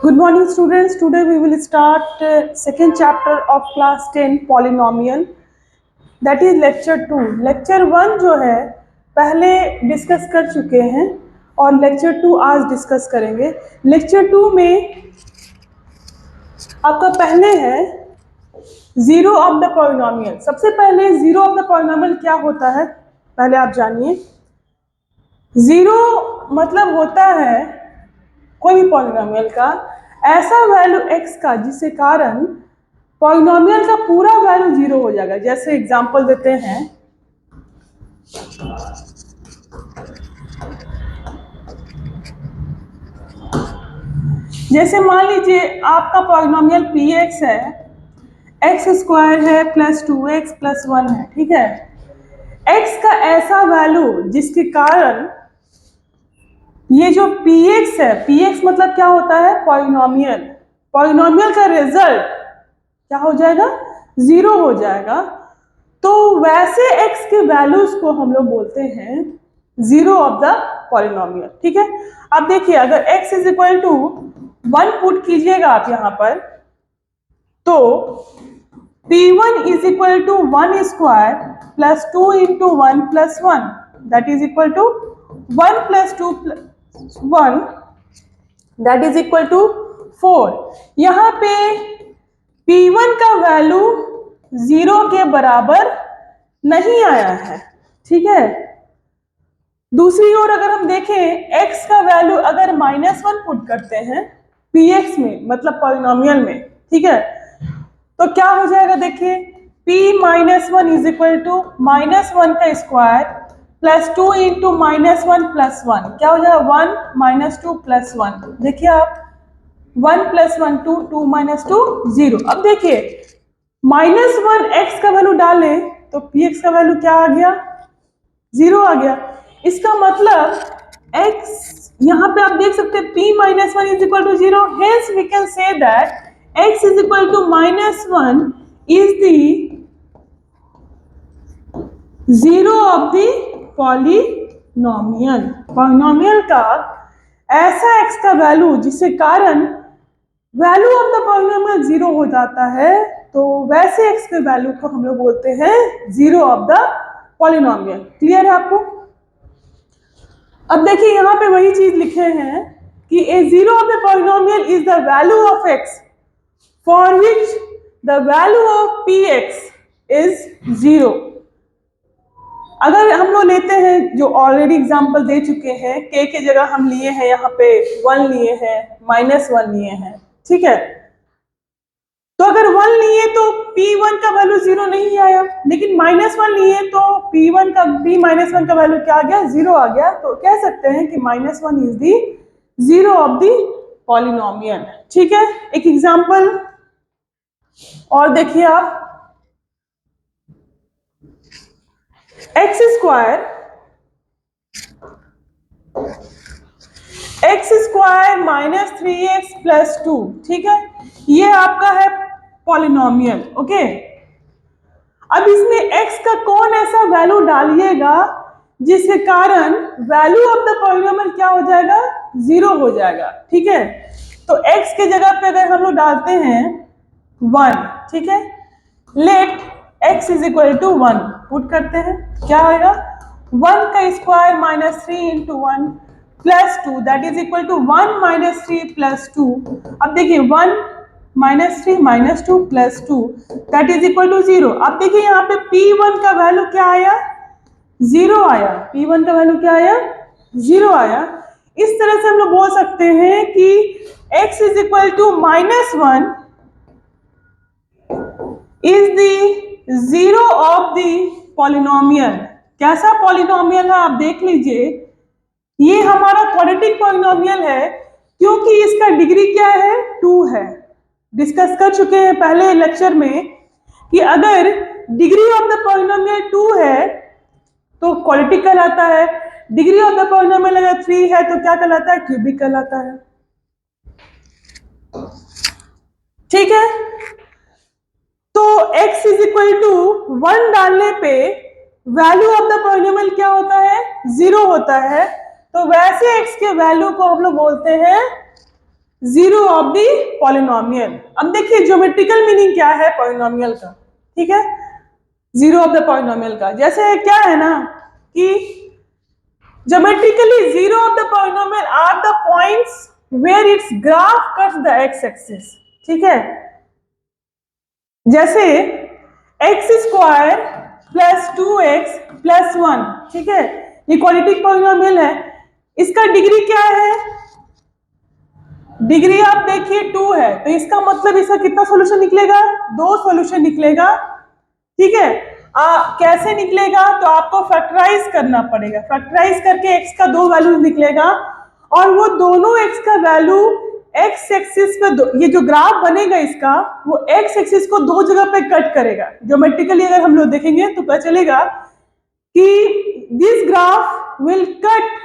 Good morning students. Today we will start second chapter of class 10 polynomial, that is lecture 2. lecture 1 जो है पहले discuss कर चुके हैं और lecture 2 आज डिस्कस करेंगे. lecture 2 में आपका पहले है जीरो ऑफ द पॉलिनोमियल. सबसे पहले जीरो ऑफ द पॉलिनोमियल क्या होता है पहले आप जानिए. जीरो मतलब होता है कोई भी पॉलिनोमियल का ऐसा वैल्यू x का जिसके कारण पॉलिनोमियल का पूरा वैल्यू जीरो हो जाएगा. जैसे एग्जांपल देते हैं, जैसे मान लीजिए आपका पॉलिनोमियल px है, x स्क्वायर है प्लस 2x प्लस 1 है. ठीक है, x का ऐसा वैल्यू जिसके कारण ये जो px है, px मतलब क्या होता है, पॉलिनोमियल. पॉलिनोमियल का रिजल्ट क्या हो जाएगा, जीरो हो जाएगा. तो वैसे x के वैल्यूज को हम लोग बोलते हैं जीरो ऑफ द पॉलिनोमियल. ठीक है, अब देखिए अगर x is equal to 1 put कीजिएगा आप यहाँ पर, तो p1 is equal to 1 square plus 2 into 1 plus 1, that is equal to 1 plus 2 plus 1, that is equal to 4. यहाँ पे P1 का वैल्यू जीरो के बराबर नहीं आया है. ठीक है, दूसरी ओर अगर हम देखें x का वैल्यू अगर -1 पुट करते हैं px में, मतलब पॉलिनोमियल में, ठीक है, तो क्या हो जाएगा, देखिए p-1 इज इक्वल टू -1 का स्क्वायर प्लस 2 इंटू -1 प्लस 1, क्या हो जाएगा 1 -2 प्लस 1. देखिए आप 1 प्लस 1 2, 2 माइनस 2 0. अब देखिए -1 x का वैल्यू डालें तो px का वैल्यू क्या आ गया, जीरो आ गया. इसका मतलब x यहाँ पे आप देख सकते हैं p-1 is equal to zero. Hence we can say that x is equal to -1 is the zero of the polynomial. Polynomial का ऐसा x का वैल्यू जिसके कारण value of the polynomial zero हो जाता है, तो वैसे x के वैल्यू को हम लोग बोलते हैं zero of the polynomial. Clear है आपको. अब देखिए यहाँ पे वही चीज लिखे हैं कि a zero of the polynomial is the value of x for which the value of px is zero. अगर हम लोग लेते हैं जो ऑलरेडी एग्जांपल दे चुके हैं, k के जगह हम लिए हैं यहाँ पे 1 लिए हैं, -1 लिए हैं. ठीक है, तो अगर 1 लिए तो p1 का वैल्यू जीरो नहीं आया, लेकिन -1 लिए तो p1 का p-1 का वैल्यू क्या आ गया, जीरो आ गया. तो कह सकते हैं कि -1 is the zero of the polynomial. ठीक है, एक एग्जांपल और देखिए आप, x स्क्वायर -3x प्लस 2. ठीक है, ये आपका है पॉलिनोमियल. ओके, अब इसमें x का कौन ऐसा वैल्यू डालिएगा जिसके कारण वैल्यू ऑफ द पॉलिनोमियल क्या हो जाएगा, जीरो हो जाएगा. ठीक है, तो x के जगह पे अगर हम लोग डालते हैं 1, ठीक है, let x is equal to 1 put करते हैं, क्या आएगा 1 का square -3 into 1 plus 2, that is equal to 1 - 3 plus 2. अब देखिए 1 -3 - 2 plus 2, that is equal to 0. अब देखिए यहाँ पे p1 का वैल्यू क्या आया, जीरो आया. p1 का वैल्यू क्या आया, जीरो आया. इस तरह से हम लोग बोल सकते हैं कि x is equal to -1 is the zero of the polynomial. कैसा पॉलिनोमियल है आप देख लीजिए, ये हमारा क्वाड्रेटिक पॉलिनोमियल है क्योंकि इसका डिग्री क्या है, 2 है. डिस्कस कर चुके हैं पहले लेक्चर में कि अगर डिग्री ऑफ द पॉलिनोमियल 2 है तो क्वाड्रेटिक कहलाता है. डिग्री ऑफ द पॉलिनोमियल अगर 3 है तो क्या कहलाता है, क्यूबिक कहलाता है. ठीक है, तो x इज इक्वल टू 1 डालने पे वैल्यू ऑफ द पॉलिनोमियल क्या होता है, जीरो होता है. तो वैसे x के वैल्यू को हम लोग बोलते हैं जीरो ऑफ द पॉलिनोमियल। अब देखिए ज्योमेट्रिकल मीनिंग क्या है पॉलिनोमियल का, ठीक है, जीरो ऑफ द पॉलिनोमियल का। जैसे क्या है ना कि geometrically zero of the polynomial are the points where its graph cuts the x-axis, ठीक है। जैसे x square plus 2x plus 1, ठीक है, ये क्वाड्रेटिक पॉलिनोमियल है। इसका डिग्री क्या है? डिग्री आप देखिए 2 है, तो इसका मतलब इसका कितना सॉल्यूशन निकलेगा? 2 सॉल्यूशन निकलेगा, ठीक है। कैसे निकलेगा? तो आपको फैक्टराइज करना पड़ेगा, फैक्टराइज करके x का 2 वैल्यू निकलेगा और वो दोनों x का वैल्यू x एक्सिस पे ये जो ग्राफ बनेगा इसका, वो x एक्सिस को 2 जगह पे कट करेगा। ज्योमेट्रिकली अगर हम लोग देखेंगे तो पता चलेगा कि दिस ग्राफ विल कट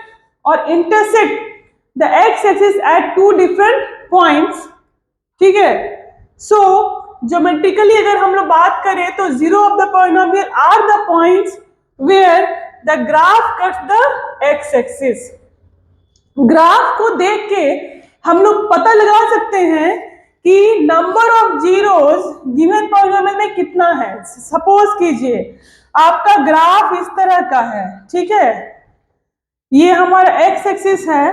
और intersect the x axis at 2 different points, ठीक है। सो ज्योमेट्रिकली अगर हम लोग बात करें तो zero of the polynomial are the points where the graph cuts the X axis. Graph को देख के हम लोग पता लगा सकते हैं कि number of zeros given polynomial में कितना है। सपोज कीजिए आपका ग्राफ इस तरह का है, ठीक है, ये हमारा एक्स एक्सिस है,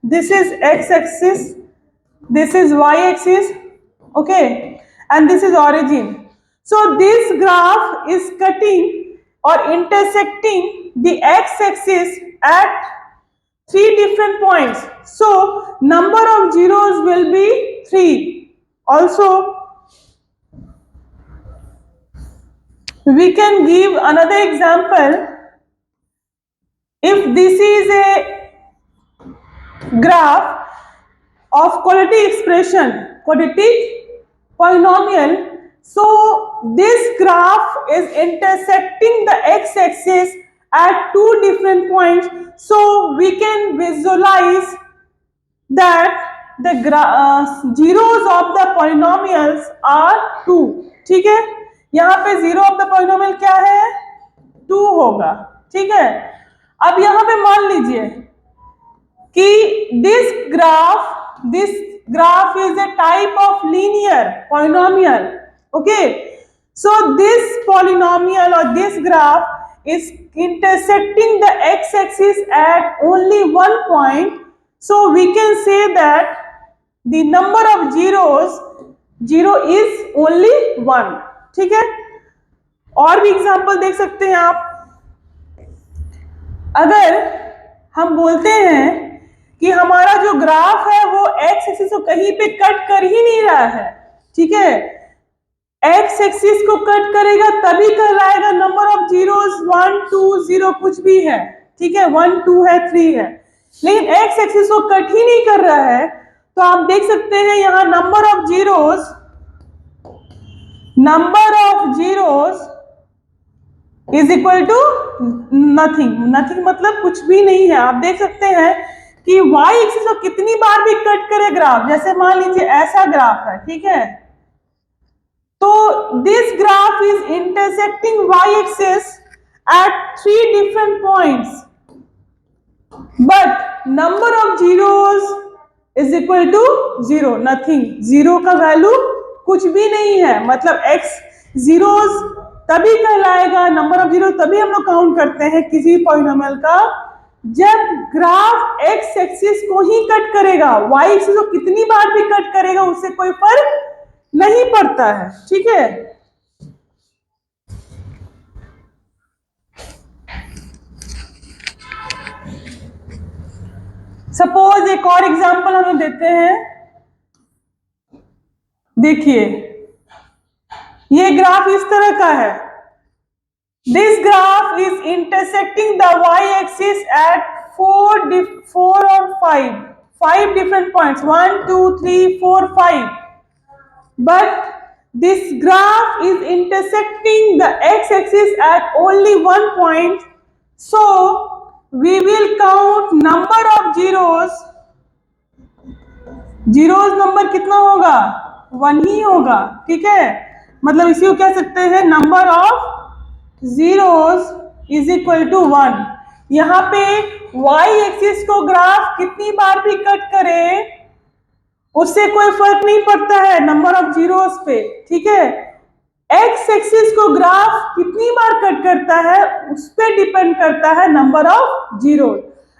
this is x axis, this is y-axis, okay, and this is origin. So this graph is cutting or intersecting the x-axis at 3 different points. So number of zeros will be 3. Also, we can give another example. If this is a graph of quadratic expression, quadratic polynomial, so this graph is intersecting the x-axis at 2 different points, so we can visualize that the zeros of the polynomials are 2, ठीक है। यहाँ पे zero of the polynomial क्या है? 2 होगा, ठीक है। अब यहाँ पे मान लीजिए कि this graph is a type of linear polynomial, okay, so this polynomial or this graph is intersecting the x-axis at only one point, so we can say that the number of zero is only 1, ठीक है। और भी example देख सकते हैं आप। अगर हम बोलते हैं कि हमारा जो ग्राफ है वो एक्स एक्सिस को कहीं पे कट कर ही नहीं रहा है, ठीक है, एक्स एक्सिस को कट करेगा तभी कहलाएगा नंबर ऑफ जीरोस 1 2 0 कुछ भी है, ठीक है, 1 2 है 3 है, लेकिन एक्स एक्सिस को कट ही नहीं कर रहा है, तो आप देख सकते हैं यहाँ number of zeros is equal to nothing. Nothing मतलब कुछ भी नहीं है। आप देख सकते हैं कि y एक्सिस को कितनी बार भी कट करे ग्राफ, जैसे मान लीजिए ऐसा ग्राफ है, ठीक है, तो this graph is intersecting y axis at 3 different points, but number of zeros is equal to 0, nothing. Zero का वैल्यू कुछ भी नहीं है, मतलब x जीरोस तभी कहलाएगा, नंबर ऑफ जीरो तभी हम लोग काउंट करते हैं किसी पॉलिनोमियल का जब ग्राफ एक्स एक्सिस को ही कट करेगा, वाई एक्सिस को कितनी बार भी कट करेगा उससे कोई फर्क नहीं पड़ता है, ठीक है। सपोज एक और एग्जांपल हम देते हैं। देखिए ये ग्राफ इस तरह का है, this graph is intersecting the y axis eight 4 और 5 different points, 1 2 3 4 5, but this graph is intersecting the x axis at only one point, so we will count number of zeros number कितना होगा? 1 ही होगा, ठीक है। मतलब इसी को कह सकते हैं number of zeros is equal to 1। यहाँ पे y एक्सिस को ग्राफ कितनी बार भी कट करे उससे कोई फर्क नहीं पड़ता है नंबर ऑफ जीरोस पे, ठीक है। एक्स एक्सिस को ग्राफ कितनी बार कट करता है उस पर डिपेंड करता है नंबर ऑफ जीरो।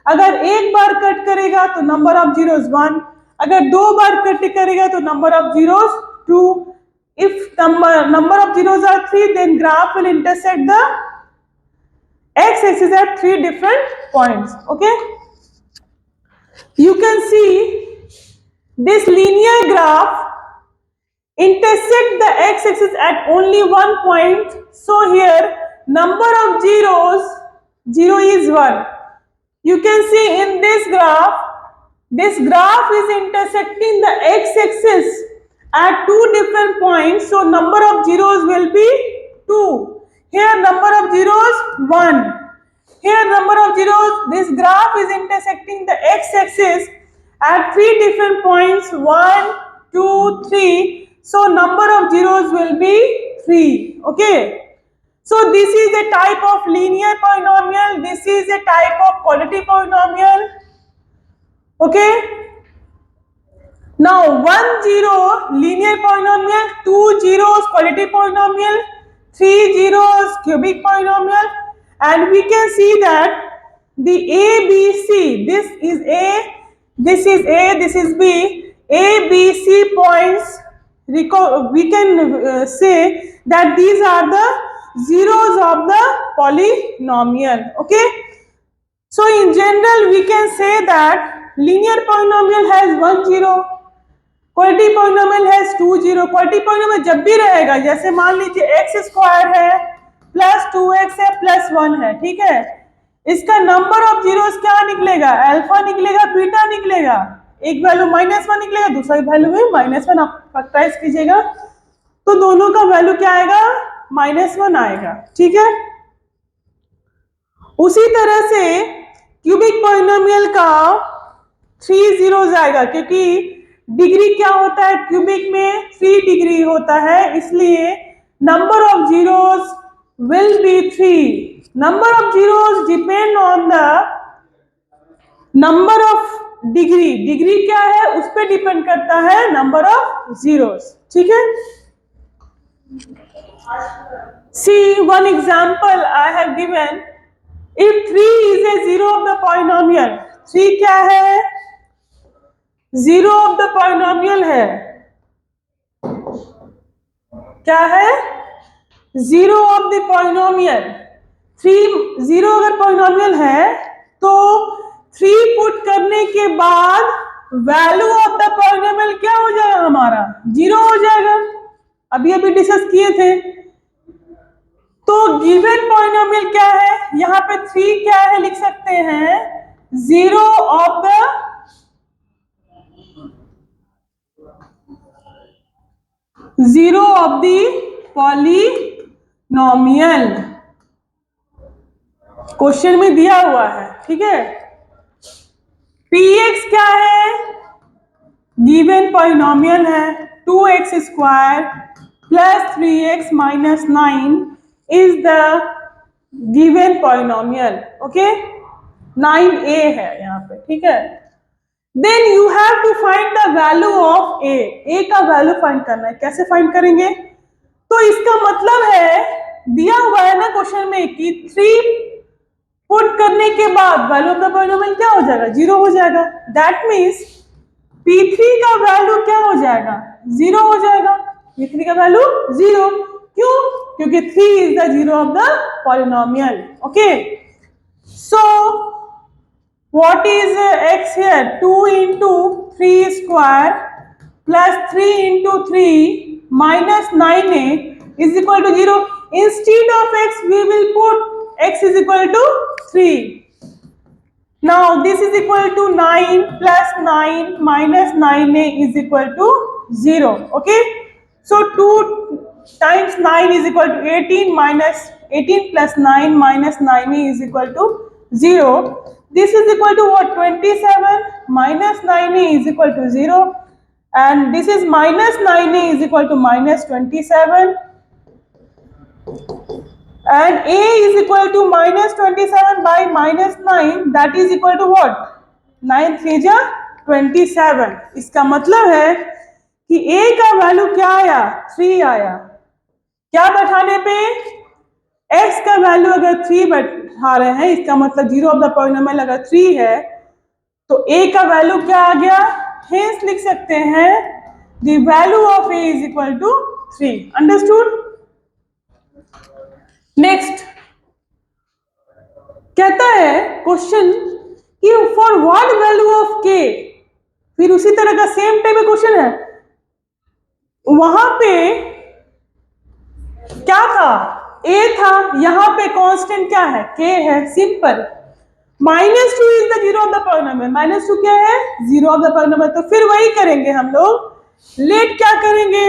अगर एक बार कट करेगा तो नंबर ऑफ जीरोस 1, अगर 2 बार कट करेगा तो number of zeros 2। If number of zeros are 3, then graph will intersect the x axis at 3 different points. Okay, you can see this linear graph intersect the x axis at only one point. So here number of zeros, 0 is 1. You can see in this graph is intersecting the x axis at 2 different points. So number of zeros will be 2. Here number of zeros 1. Here number of zeros, this graph is intersecting the x axis at 3 different points, 1, 2, 3. So number of zeros will be 3. Okay. So this is a type of linear polynomial. This is a type of quality polynomial. Okay. Now 1 0 linear polynomial, 2 zeros quality polynomial, 3 zeros cubic polynomial, and we can see that the A, B, C, this is A, this is A, this is B, A, B, C points, we can say that these are the zeros of the polynomial. Okay. So in general we can say that linear polynomial has 1 0, quality polynomial है 2 0। Quality polynomial जब भी रहेगा, जैसे मान लीजिए x square है plus 2x है plus 1 है, ठीक है, इसका नंबर ऑफ जीरोस क्या निकलेगा, अल्फा निकलेगा, बीटा निकलेगा। एक वैल्यू -1 निकलेगा, दूसरा वैल्यू भी -1। आप फैक्टराइज कीजिएगा तो दोनों का वैल्यू क्या आएगा, -1 आएगा, ठीक है। उसी तरह से क्यूबिक पॉलिनोमियल का 3 zeros आएगा, क्योंकि डिग्री क्या होता है क्यूबिक में, 3 डिग्री होता है, इसलिए number of zeros will be 3। Number of zeros depend on the number of degree. Degree क्या है उस पर डिपेंड करता है नंबर ऑफ जीरोस, ठीक है। See one example I have given. If 3 is a zero of the polynomial, 3 क्या है, जीरो ऑफ द पॉलिनोमियल है, क्या है, जीरो ऑफ द पॉलिनोमियल। 3 0 अगर पॉलिनोमियल है तो 3 पुट करने के बाद वैल्यू ऑफ द पॉलिनोमियल क्या हो जाएगा, हमारा 0 हो जाएगा। अभी डिस्कस किए थे। तो गिवन पॉलिनोमियल क्या है, यहाँ पे 3 क्या है लिख सकते हैं, zero of the polynomial. Question में दिया हुआ है, ठीक है। px क्या है, गिवन पॉलिनोमियल है, 2x square plus 3x minus 9 is the given polynomial. Okay, 9a है यहाँ पे, ठीक है। Then you have to find the value of a का वैल्यू फाइंड करना है। कैसे फाइंड करेंगे, तो इसका मतलब है दिया हुआ है ना क्वेश्चन में कि 3 पुट करने के बाद वैल्यू ऑफ द पॉलिनोमियल क्या हो जाएगा, 0 हो जाएगा। दैट मीन्स P3 का वैल्यू क्या हो जाएगा, 0 हो जाएगा। P3 का वैल्यू 0, क्यों, क्योंकि 3 is the zero of the polynomial. Okay, so what is x here, 2 into 3 square plus 3 into 3 minus 9a is equal to 0. Instead of x we will put x is equal to 3. Now this is equal to 9 plus 9 minus 9a is equal to 0. Okay, so 2 times 9 is equal to 18 minus 18 plus 9 minus 9a is equal to 0. This is equal to what, 27 minus 9a is equal to 0, and this is minus 9a is equal to minus 27, and a is equal to minus 27 by minus 9, that is equal to what, 9 3 ja 27। इसका मतलब है कि a का value क्या आया, 3 आया। क्या बैठाने पे, x का वैल्यू अगर 3 बैठा रहे हैं, इसका मतलब जीरो ऑफ द पॉलिनोमियल अगर 3 है तो a का वैल्यू क्या आ गया, हेंस लिख सकते हैं the value of a is equal to 3। Understood. Next कहता है क्वेश्चन कि for what value of k, फिर उसी तरह का सेम टाइप का क्वेश्चन है। वहां पे क्या था, a था, यहां पे कांस्टेंट क्या है, k है, simple. -2 is the zero of the polynomial, -2 क्या है, जीरो ऑफ द पॉलिनोमियल। तो फिर वही करेंगे हम लोग, लेट क्या करेंगे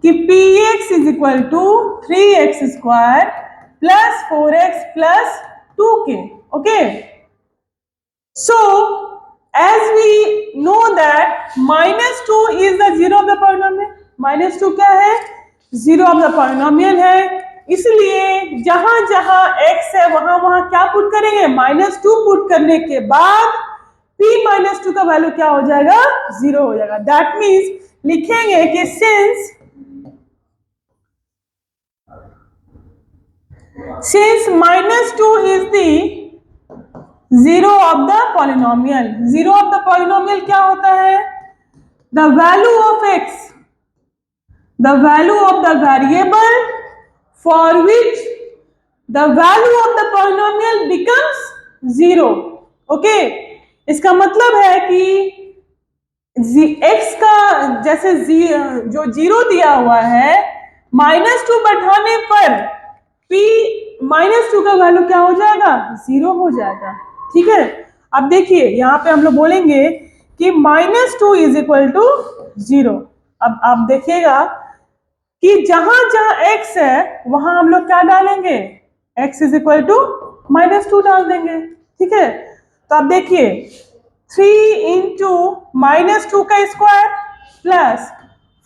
कि px is equal to 3x² plus 4x plus 2k। Okay, so as we know that -2 is the zero of the polynomial, -2 क्या है, जीरो ऑफ द पॉलिनोमियल है, इसलिए जहां जहां x है वहां वहां क्या पुट करेंगे, -2 पुट करने के बाद p -2 का वैल्यू क्या हो जाएगा, 0 हो जाएगा। दैट मीन्स लिखेंगे कि since -2 is the zero of the polynomial, zero of the polynomial क्या होता है, the value of x, the value of the variable for which the value of the polynomial becomes 0। okay? इसका मतलब है कि x का जैसे जो 0 दिया हुआ है, -2 बैठाने पर p -2 का वैल्यू क्या हो जाएगा, 0 हो जाएगा। ठीक है, अब देखिए यहां पे हम लोग बोलेंगे कि -2 इज इक्वल टू 0। अब आप देखिएगा कि जहां जहां x है वहां हम लोग क्या डालेंगे, x इज इक्वल टू -2 डाल देंगे। ठीक है, तो आप देखिए 3 इंटू -2 का square plus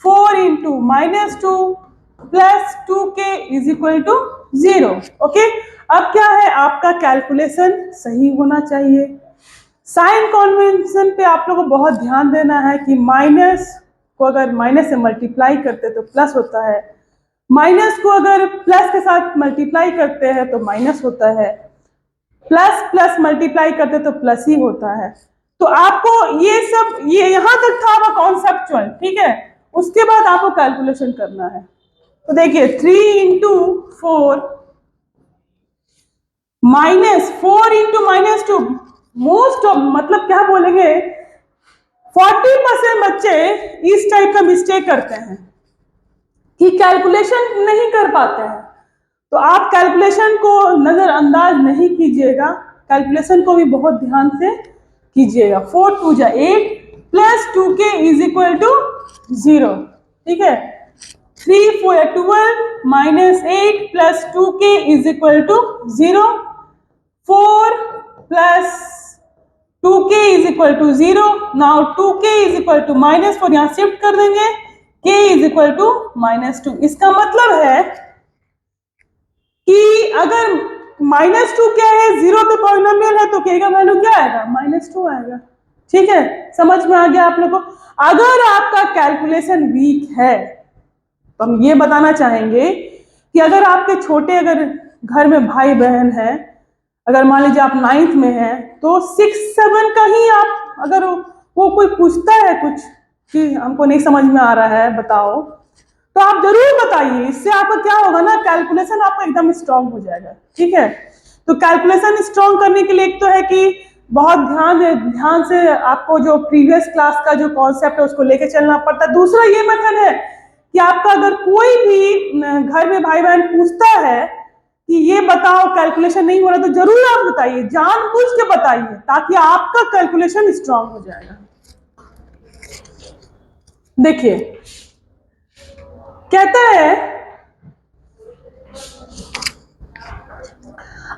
4 into -2 plus 2k is equal to 0। Okay, अब क्या है, आपका कैलकुलेशन सही होना चाहिए। साइन कन्वेंशन पे आप लोगों को बहुत ध्यान देना है कि माइनस को अगर माइनस से मल्टीप्लाई करते हैं तो प्लस होता है, माइनस को अगर प्लस के साथ मल्टीप्लाई करते हैं तो माइनस होता है, प्लस प्लस मल्टीप्लाई करते तो प्लस ही होता है। तो आपको ये सब, ये यहां तक था वो कॉन्सेप्चुअल। ठीक है, उसके बाद आपको कैलकुलेशन करना है। तो देखिए 3 इंटू 4 -4 इंटू -2, मोस्ट ऑफ मतलब क्या बोलेंगे, 40% बच्चे इस टाइप का मिस्टेक करते हैं कि कैलकुलेशन नहीं कर पाते हैं। तो आप कैलकुलेशन को नजरअंदाज नहीं कीजिएगा, कैलकुलेशन को भी बहुत ध्यान से कीजिएगा। 4 2 जा 8 plus 2k is equal to 0। ठीक है, 3 4 12 -8 plus 2k is equal to 0। 4 plus 2k is equal to 0। Now 2k is equal to -4, यहां शिफ्ट कर देंगे, k इज इक्वल टू -2। इसका मतलब है कि अगर -2 क्या है, जीरो पे पॉलिनोमियल है, तो k का वैल्यू क्या आएगा, -2 आएगा। ठीक है, समझ में आ गया आप लोगों को। अगर आपका कैलकुलेशन वीक है तो हम ये बताना चाहेंगे कि अगर आपके छोटे, अगर घर में भाई बहन है, अगर मान लीजिए आप 9th में हैं, तो 6 7 का ही आप, अगर वो कोई पूछता है कुछ कि हमको नहीं समझ में आ रहा है बताओ, तो आप जरूर बताइए। इससे आपका क्या होगा ना, कैलकुलेशन आपका एकदम स्ट्रांग हो जाएगा। ठीक है, तो कैलकुलेशन स्ट्रांग करने के लिए एक तो है कि बहुत ध्यान से आपको जो प्रीवियस क्लास का जो कॉन्सेप्ट है उसको लेके चलना पड़ता है। दूसरा ये मेथड है कि आपका अगर कोई भी घर में भाई बहन पूछता है कि ये बताओ कैलकुलेशन नहीं हो रहा, तो जरूर आप बताइए, जानबूझ के बताइए, ताकि आपका कैलकुलेशन स्ट्रांग हो जाएगा। देखिए कहता है,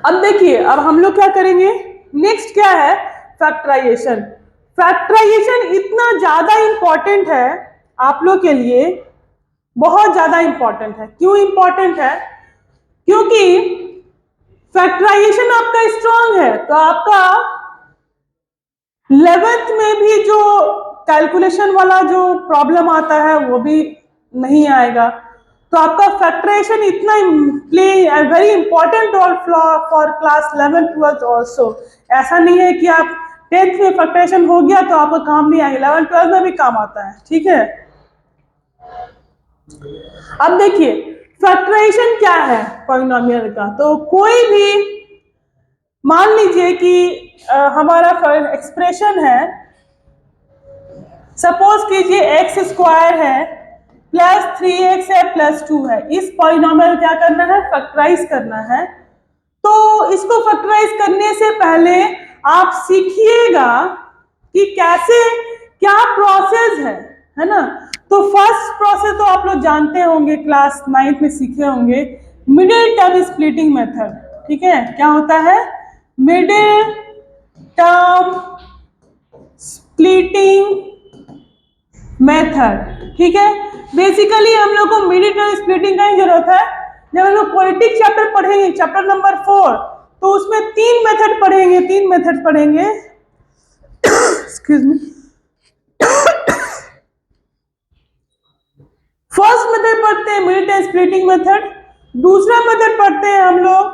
अब देखिए, अब हम लोग क्या करेंगे, नेक्स्ट क्या है, फैक्टराइजेशन। फैक्टराइजेशन इतना ज्यादा इंपॉर्टेंट है आप लोग के लिए, बहुत ज्यादा इंपॉर्टेंट है। क्यों इंपॉर्टेंट है, क्योंकि फैक्टराइजेशन आपका स्ट्रांग है तो आपका 11th में भी जो कैलकुलेशन वाला जो प्रॉब्लम आता है वो भी नहीं आएगा। तो आपका फैक्टराइजेशन इतना play very important role for class 11 12 also. ऐसा नहीं है कि आप 10th में फैक्टराइजेशन हो गया तो आपका काम नहीं आएगा, 11 12 में भी काम आता है, ठीक है। अब देखिए फैक्टराइजेशन क्या है पॉलिनोमियल का। तो कोई भी मान लीजिए कि हमारा एक्सप्रेशन है, सपोज कीजिए एक्स स्क्वायर है प्लस 3x है प्लस 2 है। इस पॉलिनोमियल क्या करना है, फैक्टराइज करना है। तो इसको फैक्टराइज करने से पहले आप सीखिएगा कि कैसे क्या प्रोसेस है ना। तो फर्स्ट प्रोसेस तो आप लोग जानते होंगे, क्लास 9th में सीखे होंगे, मिडिल टर्म स्प्लिटिंग मेथड। ठीक है, क्या होता है मिडिल टर्म स्प्लिटिंग मेथड। ठीक है, बेसिकली हम लोग को मिडिल टर्म स्प्लिटिंग का ही जरूरत है। जब हम लोग पॉलिटिक्स चैप्टर पढ़ेंगे, चैप्टर नंबर 4, तो उसमें 3 मेथड पढ़ेंगे एक्सक्यूज मी। फर्स्ट मेथड पढ़ते हैं मिडिल टर्म स्प्लिटिंग मेथड, दूसरा मेथड पढ़ते हैं हम लोग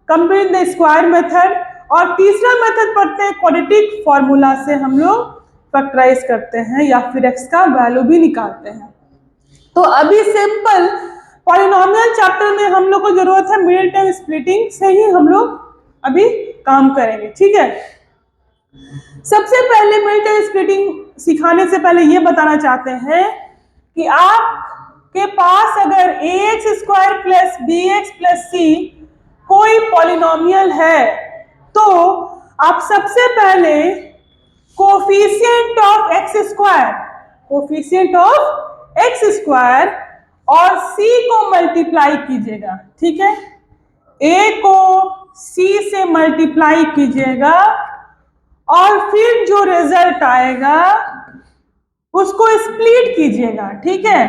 कंपेयरिंग द स्क्वायर मेथड, और तीसरा मेथड पढ़ते हैं क्वाड्रेटिक फॉर्मूला से हम लोग फैक्टराइज करते हैं या फिर x का वैल्यू भी निकालते हैं। तो अभी सिंपल पॉलिनोमियल चैप्टर में हम लोग को जरूरत है मिडिल टर्म स्प्लिटिंग से ही हम लोग अभी काम करेंगे। ठीक है, सबसे पहले मिडिल टर्म स्प्लिटिंग सिखाने से पहले ये बताना चाहते हैं कि आपके पास अगर ax square plus bx plus c कोई पॉलिनोमियल है तो आप सबसे पहले कोफिशिएंट ऑफ एक्स स्क्वायर और c को मल्टीप्लाई कीजिएगा। ठीक है, a को c से मल्टीप्लाई कीजिएगा और फिर जो रिजल्ट आएगा उसको स्प्लिट कीजिएगा। ठीक है,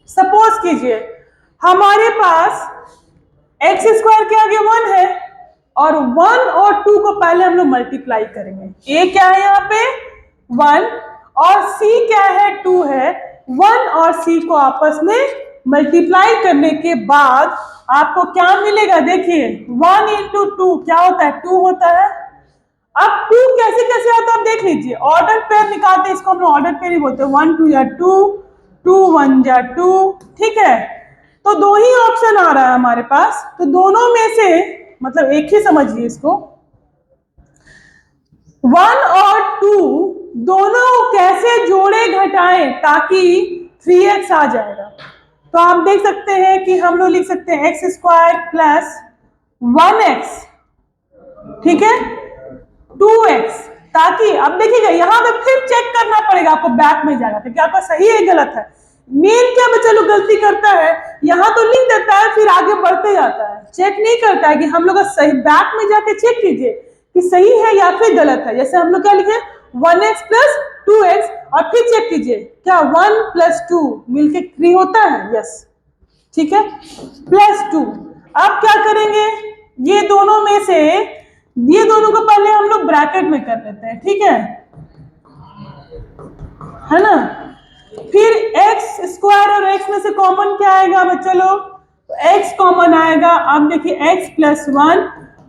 सपोज कीजिए हमारे पास एक्स स्क्वायर के आगे 1 है और 1 और 2 को पहले हम लोग मल्टीप्लाई करेंगे। a क्या है यहाँ पे 1 और c क्या है 2 है। 1 और c को आपस में मल्टीप्लाई करने के बाद आपको क्या मिलेगा, देखिए 1 इंटू 2 क्या होता है 2 होता है। अब 2 कैसे कैसे आता है आप देख लीजिए, ऑर्डर पेयर निकालते हैं, इसको हम लोग ऑर्डर पेयर ही बोलते हैं। 1 2 या 2, 2 1 या 2। ठीक है, तो 2 ही ऑप्शन आ रहा है हमारे पास, तो दोनों में से मतलब एक ही समझिए इसको, 1 और 2 दोनों कैसे जोड़े घटाएं ताकि 3x आ जाएगा। तो आप देख सकते हैं कि हम लोग लिख सकते हैं एक्स स्क्वायर प्लस 1x, ठीक है 2x, ताकि अब देखिएगा यहाँ पे फिर चेक करना पड़ेगा आपको, बैक में जाएगा तो क्या आपका सही है गलत है। मेन क्या बच्चा लोग गलती करता है, यहाँ तो लिख देता है फिर आगे बढ़ते जाता है, चेक नहीं करता है कि हम लोग सही बैक में जाके चेक कीजिए कि सही है या फिर गलत है। जैसे हम लोग क्या लिखे 1x प्लस 2x और फिर चेक कीजिए क्या 1 प्लस 2 मिलके 3 होता है, यस ठीक है प्लस 2। अब क्या करेंगे, ये दोनों में से ये दोनों को पहले हम लोग ब्रैकेट में कर लेते हैं। ठीक है ना, फिर एक्स स्क्वायर और एक्स में से कॉमन क्या आएगा बच्चा लोग, तो एक्स कॉमन आएगा। अब देखिए एक्स प्लस 1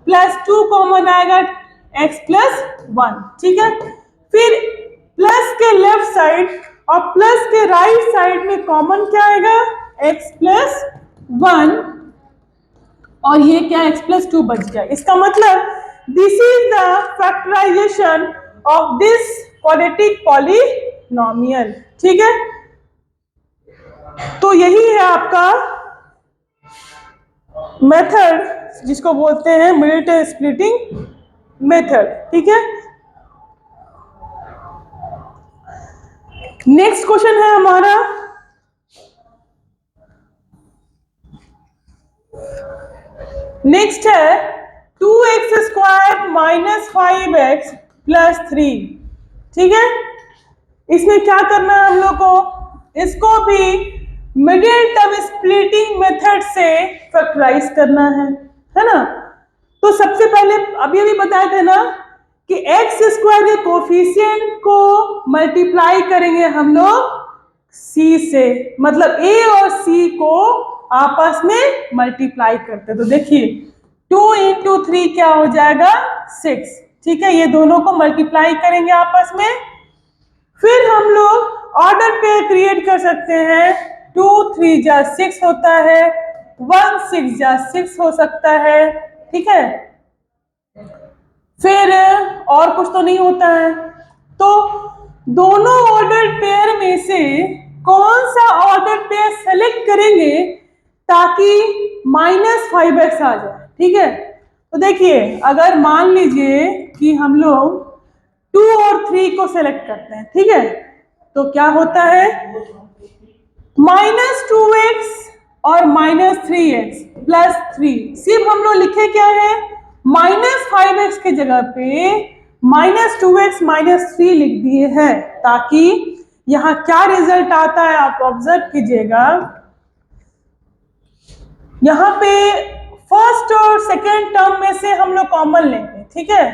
प्लस 2 कॉमन आएगा एक्स प्लस 1। ठीक है, फिर प्लस के लेफ्ट साइड और प्लस के राइट साइड में कॉमन क्या आएगा एक्स प्लस 1 और ये क्या एक्स प्लस 2 बच गया। इसका मतलब this is the factorisation of this quadratic polynomial. ठीक है, तो यही है आपका मेथड जिसको बोलते हैं मिडिल टर्म स्प्लिटिंग मेथड। ठीक है, नेक्स्ट क्वेश्चन है हमारा नेक्स्ट है 2x square minus 5x plus 3। ठीक है, इसमें क्या करना है हम लोग को, इसको भी मिडिल टर्म स्प्लिटिंग मेथड से फैक्टराइज करना है ना। तो सबसे पहले अभी बताए थे ना कि एक्स स्क्वायर के कोफिशिएंट को मल्टीप्लाई करेंगे हम लोग सी से, मतलब ए और सी को आपस में मल्टीप्लाई करते। तो देखिए 2 इंटू 3 क्या हो जाएगा 6, ठीक है, ये दोनों को मल्टीप्लाई करेंगे आपस में। फिर हम लोग ऑर्डर पेयर क्रिएट कर सकते हैं, 2 3 जा 6 होता है, 1 6 जा 6 हो सकता है, ठीक है। फिर और कुछ तो नहीं होता है, तो दोनों ऑर्डर पेयर में से कौन सा ऑर्डर पेयर सेलेक्ट करेंगे ताकि -5x आ जाए, ठीक है। तो देखिए अगर मान लीजिए कि हम लोग 2 और 3 को सेलेक्ट करते हैं, ठीक है, तो क्या होता है -2x और -3x प्लस 3, सिर्फ हम लोग लिखे क्या है -5x के जगह पे -2x -3 लिख दिए हैं, ताकि यहां क्या रिजल्ट आता है आप ऑब्जर्व कीजिएगा। यहां पे फर्स्ट और सेकेंड टर्म में से हम लोग कॉमन लेंगे, ठीक है,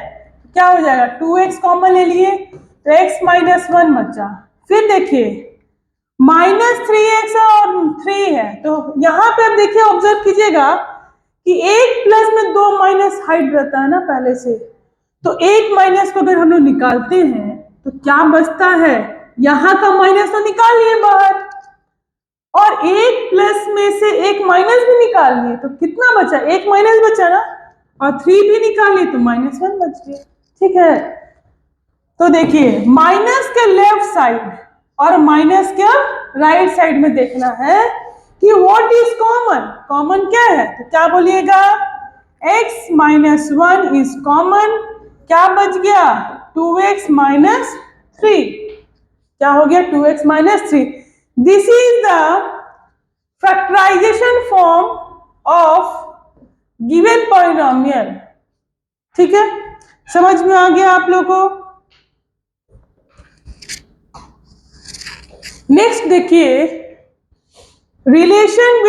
क्या हो जाएगा 2x कॉमन ले लिए तो x -1 बचा। फिर देखिए -3x और 3 है, तो यहां पे आप देखिए ऑब्जर्व कीजिएगा कि एक प्लस में 2 माइनस हाइड रहता है ना पहले से, तो एक माइनस को अगर हम लोग निकालते हैं तो क्या बचता है, यहां का माइनस तो निकाल लिए बाहर, और एक प्लस में से एक माइनस भी निकाल लिए, तो कितना बचा, एक माइनस बचा ना, और 3 भी निकाल लिए तो -1 बच गया, ठीक है। तो देखिए माइनस के लेफ्ट साइड और माइनस के राइट साइड में देखना है कि व्हाट इज कॉमन, कॉमन क्या है, तो क्या बोलिएगा x -1 इज कॉमन, क्या बच गया 2x -3, क्या हो गया 2x -3। This is the factorization form of given polynomial, ठीक है, समझ में आ गया आप लोगों को। नेक्स्ट देखिए relation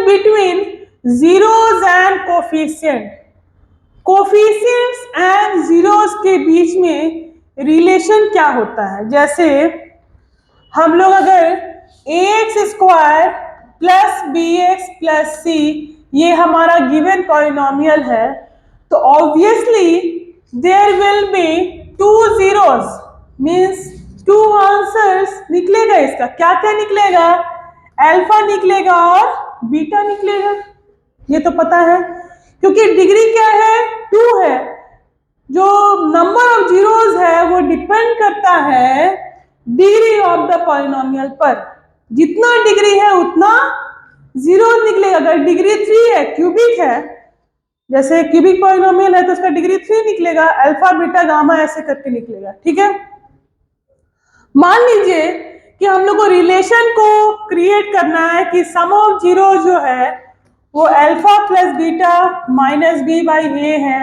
between zeros and coefficient, coefficients and zeros के बीच में रिलेशन क्या होता है। जैसे हम लोग अगर ax² plus bx plus c ये हमारा गिवन पॉलिनोमियल है, तो obviously there will be 2 zeros, means 2 answers निकलेगा। इसका क्या क्या निकलेगा, अल्फा निकलेगा और बीटा निकलेगा, ये तो पता है, क्योंकि डिग्री क्या है 2 है, जो नंबर ऑफ जीरोस है वो डिपेंड करता है डिग्री ऑफ द पॉलिनोमियल पर, जितना डिग्री है उतना जीरो निकलेगा। अगर डिग्री 3 है, क्यूबिक है, जैसे क्यूबिक पॉलिनोमियल है तो उसका डिग्री 3 निकलेगा, अल्फा बीटा गामा ऐसे करके निकलेगा, ठीक है। मान लीजिए कि हम लोग को रिलेशन को क्रिएट करना है कि सम ऑफ जीरो जो है वो alpha plus beta minus B by A है,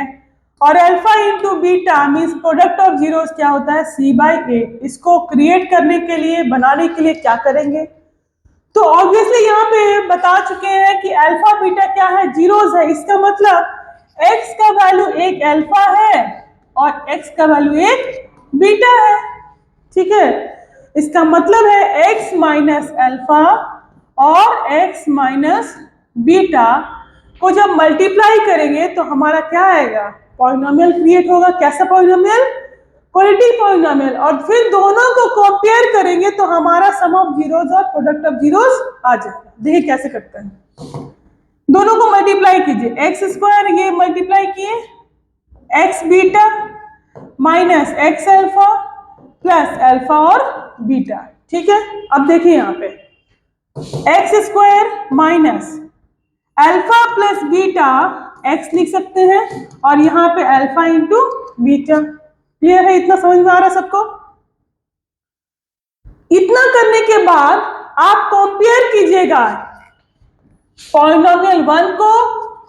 और alpha into beta means product of zeros क्या होता है सी बाई ए। इसको क्रिएट करने के लिए, बनाने के लिए क्या करेंगे, तो ऑब्वियसली यहाँ पे बता चुके हैं कि अल्फा बीटा क्या है, जीरोस है, इसका मतलब x का वैल्यू एक अल्फा है और x का वैल्यू एक बीटा है, ठीक है। इसका मतलब है x माइनस अल्फा और x माइनस बीटा को जब मल्टीप्लाई करेंगे तो हमारा क्या आएगा, पॉलिनोमियल क्रिएट होगा। कैसा पॉलिनोमियल, क्वालिटी पॉलिनोमियल, और फिर दोनों को कंपेयर करेंगे तो हमारा सम ऑफ जीरोस और प्रोडक्ट ऑफ जीरोस आ जाएगा। देखिए कैसे करते हैं, दोनों को मल्टीप्लाई कीजिए, x² ये मल्टीप्लाई किए x beta minus x alpha plus alpha और बीटा, ठीक है। अब देखिए यहाँ पे x² minus alpha plus beta x लिख सकते हैं, और यहाँ पे अल्फा इंटू बीटा, क्लियर है, इतना समझ में आ रहा है सबको। इतना करने के बाद आप कंपेयर कीजिएगा पॉलिनोमियल 1 को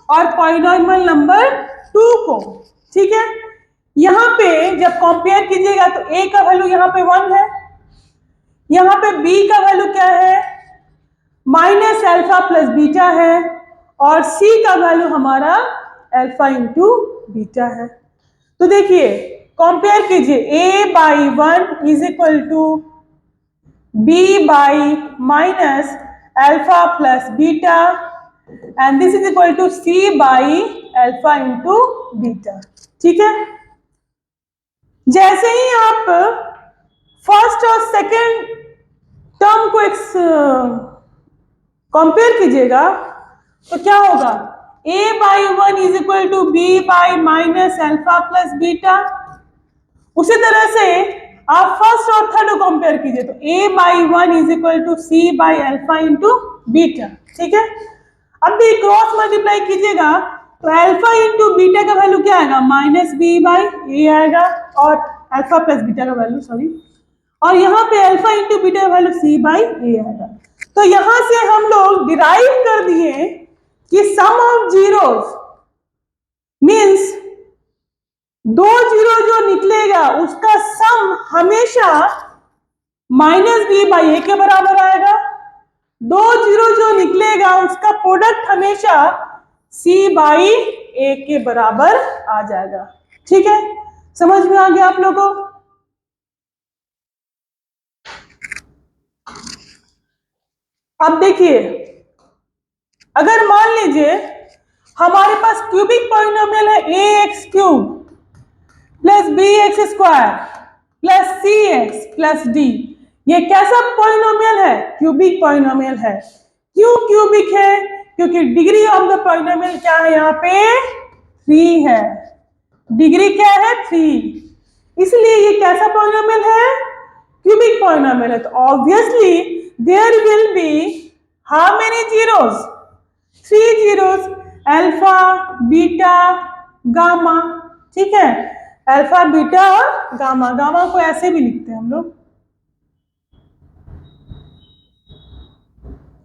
और पॉलिनोमियल नंबर 2 को, ठीक है। यहां पे जब कंपेयर कीजिएगा तो a का वैल्यू यहाँ पे 1 है, यहाँ पे b का वैल्यू क्या है माइनस अल्फा प्लस बीटा है, और c का वैल्यू हमारा अल्फा इंटू बीटा है। तो देखिए कंपेयर कीजिए, a by 1 is equal to b by minus alpha plus beta and this is equal to c by alpha into beta. ठीक है, जैसे ही आप फर्स्ट और सेकेंड टर्म को कंपेयर कीजिएगा तो क्या होगा, a by 1 is equal to b by minus alpha plus beta. उसी तरह से आप फर्स्ट और थर्ड को कंपेयर कीजिए तो a by 1 is equal to c by alpha into beta. ठीक है, अब भी क्रॉस मल्टीप्लाई कीजिएगा तो अल्फा इंटू बीटा का वैल्यू क्या आएगा, माइनस बी बाई ए आएगा, और अल्फा प्लस बीटा का वैल्यू सॉरी, और यहाँ पे अल्फा इंटू बीटा का वैल्यू सी बाई ए आएगा। तो यहां से हम लोग डिराइव कर दिए कि सम ऑफ जीरोस मीन्स दो जीरो जो निकलेगा उसका सम हमेशा माइनस बी बाई ए के बराबर आएगा, दो जीरो जो निकलेगा उसका प्रोडक्ट हमेशा सी बाई ए के बराबर आ जाएगा। ठीक है, समझ में आ गया आप लोगों को? अब देखिए, अगर मान लीजिए हमारे पास क्यूबिक पॉलिनोमियल है A x cube plus B x square plus C x plus D, ये कैसा पॉलिनोमियल है, क्यूबिक पॉलिनोमियल है। क्यों क्यूबिक है, क्योंकि डिग्री ऑफ द पॉलिनोमियल क्या है, यहाँ पे 3 है, डिग्री क्या है 3, इसलिए ये कैसा पॉलिनोमियल है, क्यूबिक पॉलिनोमियल है। तो obviously there will be how many zeros, 3 zeros, alpha beta gamma. ठीक है, अल्फा बीटा और गामा, गामा को ऐसे भी लिखते हैं हम लोग।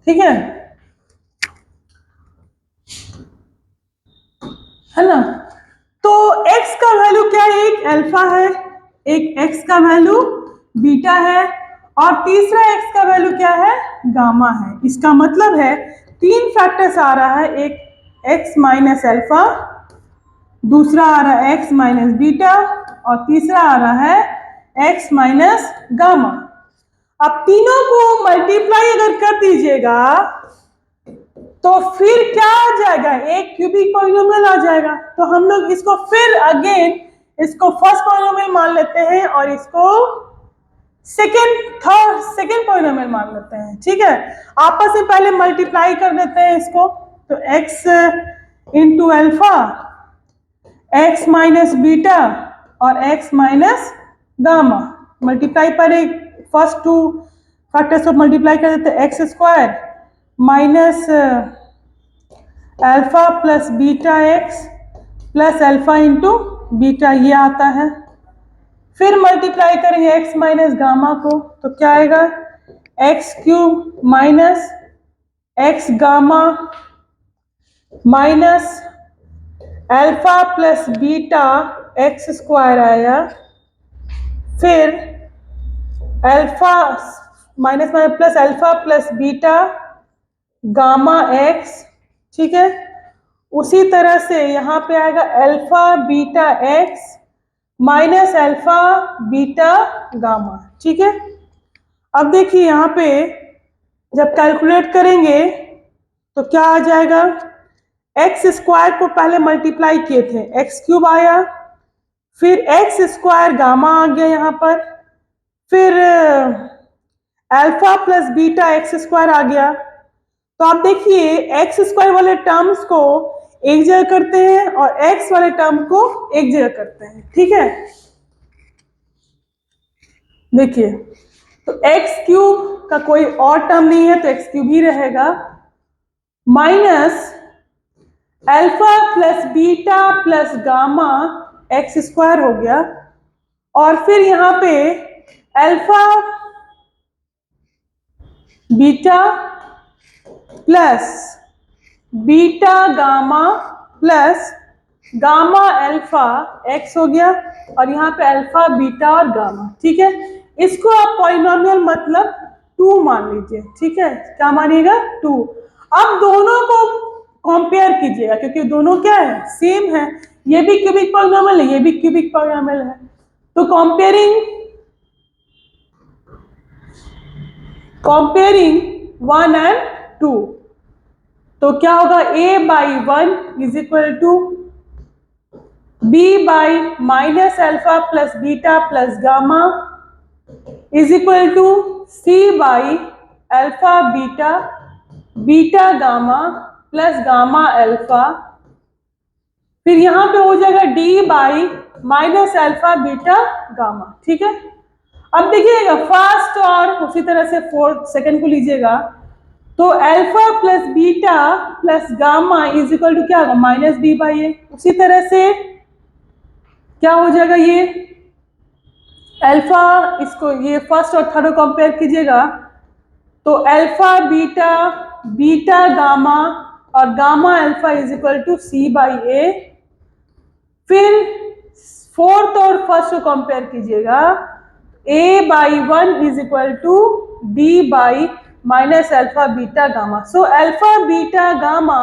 ठीक है ना, तो x का वैल्यू क्या है, एक अल्फा है, एक x का वैल्यू बीटा है, और तीसरा x का वैल्यू क्या है, गामा है। इसका मतलब है 3 फैक्टर्स आ रहा है, एक x माइनस अल्फा, दूसरा आ रहा है x माइनस बीटा, और तीसरा आ रहा है x माइनस गामा। अब तीनों को मल्टीप्लाई अगर कर दीजिएगा तो फिर क्या आ जाएगा, एक क्यूबिक पॉलिनोमियल आ जाएगा। तो हम लोग इसको फिर अगेन इसको फर्स्ट पॉलिनोमियल मान लेते हैं और इसको सेकेंड पॉलिनोमियल मान लेते हैं। ठीक है, आपस में पहले मल्टीप्लाई कर देते हैं इसको, तो x into alpha, x minus beta और x माइनस गामा, मल्टीप्लाई पर फर्स्ट 2 फैक्टर्स को मल्टीप्लाई कर देते हैं, x square minus alpha plus beta x plus alpha into beta, ये आता है। फिर मल्टीप्लाई करेंगे x माइनस गामा को, तो क्या आएगा, x cube minus x gamma minus alpha plus beta x square आया, फिर alpha minus plus alpha plus beta gamma x. ठीक है, उसी तरह से यहाँ पे आएगा alpha beta x minus alpha beta gamma. ठीक है, अब देखिए यहाँ पे जब कैलकुलेट करेंगे तो क्या आ जाएगा, एक्स स्क्वायर को पहले मल्टीप्लाई किए थे, एक्स क्यूब आया, फिर एक्स स्क्वायर गामा आ गया यहाँ पर, फिर alpha plus beta x square आ गया। तो आप देखिए एक्स स्क्वायर वाले टर्म्स को एक जगह करते हैं और एक्स वाले टर्म को एक जगह करते हैं। ठीक है, देखिए तो एक्स क्यूब का कोई और टर्म नहीं है तो एक्स क्यूब ही रहेगा, minus alpha plus beta plus gamma x square हो गया, और फिर यहाँ पे alpha beta plus beta gamma plus gamma alpha x हो गया, और यहाँ पे अल्फा बीटा और गामा। ठीक है, इसको आप पॉलिनोमियल मतलब 2 मान लीजिए। ठीक है, क्या मानिएगा, 2। अब दोनों को कंपेयर कीजिएगा, क्योंकि दोनों क्या है, सेम है, ये भी क्यूबिक पॉलिनोमियल है, ये भी क्यूबिक पॉलिनोमियल है। तो कंपेयरिंग 1 and 2, तो क्या होगा, a/1 इज इक्वल टू b/-अल्फा plus beta plus gamma is equal to c/अल्फा beta beta gamma plus gamma alpha, फिर यहां पे हो जाएगा d/-अल्फा बीटा गामा। ठीक है, अब देखिएगा फर्स्ट और उसी तरह से फोर्थ सेकंड को लीजिएगा, तो alpha plus beta plus gamma is equal to क्या होगा, -b/a। उसी तरह से क्या हो जाएगा, ये अल्फा, इसको ये फर्स्ट और थर्ड को कंपेयर कीजिएगा, तो अल्फा बीटा बीटा गामा और gamma alpha is equal to c/a। फिर फोर्थ और फर्स्ट को कंपेयर कीजिएगा, a/1 इज इक्वल टू d/-अल्फा beta gamma. So alpha beta gamma